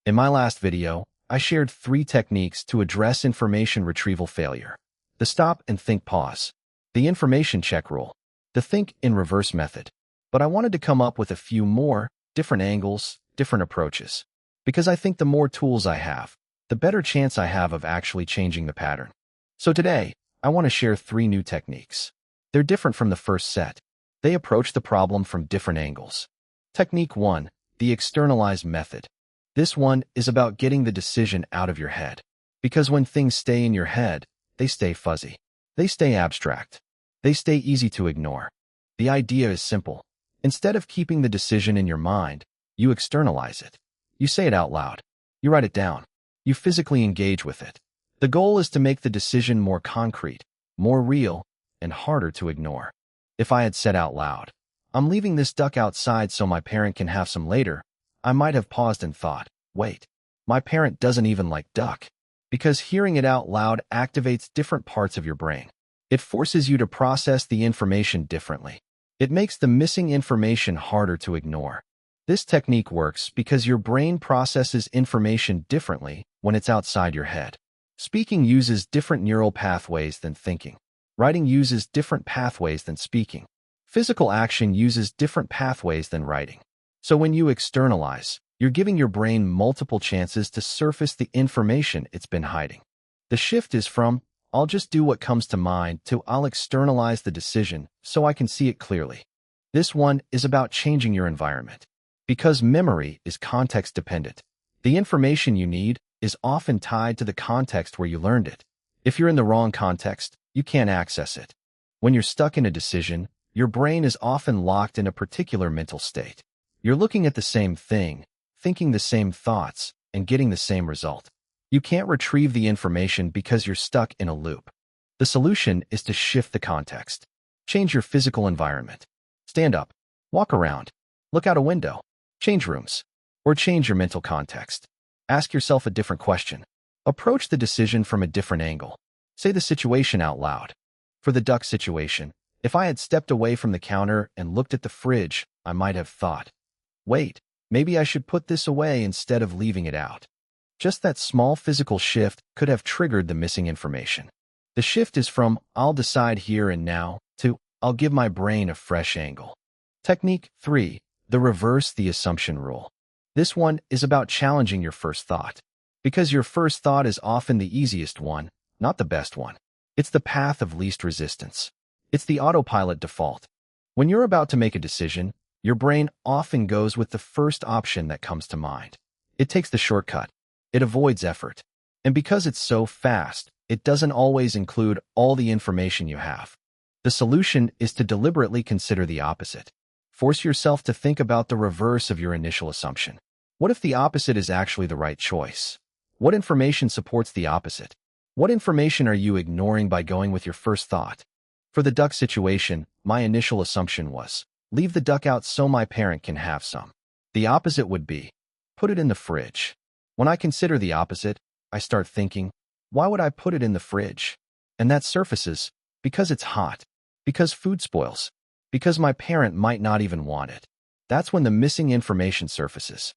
In my last video, I shared 3 techniques to address information retrieval failure. The stop and think pause, the information check rule, the think in reverse method. But I wanted to come up with a few more, different angles, different approaches. Because I think the more tools I have, the better chance I have of actually changing the pattern. So today, I want to share 3 new techniques. They're different from the first set. They approach the problem from different angles. Technique 1, the externalized method. This one is about getting the decision out of your head. Because when things stay in your head, they stay fuzzy. They stay abstract. They stay easy to ignore. The idea is simple. Instead of keeping the decision in your mind, you externalize it. You say it out loud. You write it down. You physically engage with it. The goal is to make the decision more concrete, more real, and harder to ignore. If I had said out loud, "I'm leaving this duck outside so my parent can have some later," I might have paused and thought, wait, my parent doesn't even like duck. Because hearing it out loud activates different parts of your brain. It forces you to process the information differently. It makes the missing information harder to ignore. This technique works because your brain processes information differently when it's outside your head. Speaking uses different neural pathways than thinking. Writing uses different pathways than speaking. Physical action uses different pathways than writing. So when you externalize, you're giving your brain multiple chances to surface the information it's been hiding. The shift is from, "I'll just do what comes to mind," to "I'll externalize the decision so I can see it clearly." This one is about changing your environment. Because memory is context dependent, the information you need is often tied to the context where you learned it. If you're in the wrong context, you can't access it. When you're stuck in a decision, your brain is often locked in a particular mental state. You're looking at the same thing, thinking the same thoughts, and getting the same result. You can't retrieve the information because you're stuck in a loop. The solution is to shift the context. Change your physical environment. Stand up, walk around, look out a window, change rooms, or change your mental context. Ask yourself a different question. Approach the decision from a different angle. Say the situation out loud. For the duck situation, if I had stepped away from the counter and looked at the fridge, I might have thought, wait, maybe I should put this away instead of leaving it out. Just that small physical shift could have triggered the missing information. The shift is from, "I'll decide here and now," to, "I'll give my brain a fresh angle." Technique 3, the reverse the assumption rule. This one is about challenging your first thought. Because your first thought is often the easiest one, not the best one. It's the path of least resistance. It's the autopilot default. When you're about to make a decision, your brain often goes with the first option that comes to mind. It takes the shortcut. It avoids effort. And because it's so fast, it doesn't always include all the information you have. The solution is to deliberately consider the opposite. Force yourself to think about the reverse of your initial assumption. What if the opposite is actually the right choice? What information supports the opposite? What information are you ignoring by going with your first thought? For the duck situation, my initial assumption was, leave the duck out so my parent can have some. The opposite would be, put it in the fridge. When I consider the opposite, I start thinking, why would I put it in the fridge? And that surfaces, because it's hot, because food spoils, because my parent might not even want it. That's when the missing information surfaces.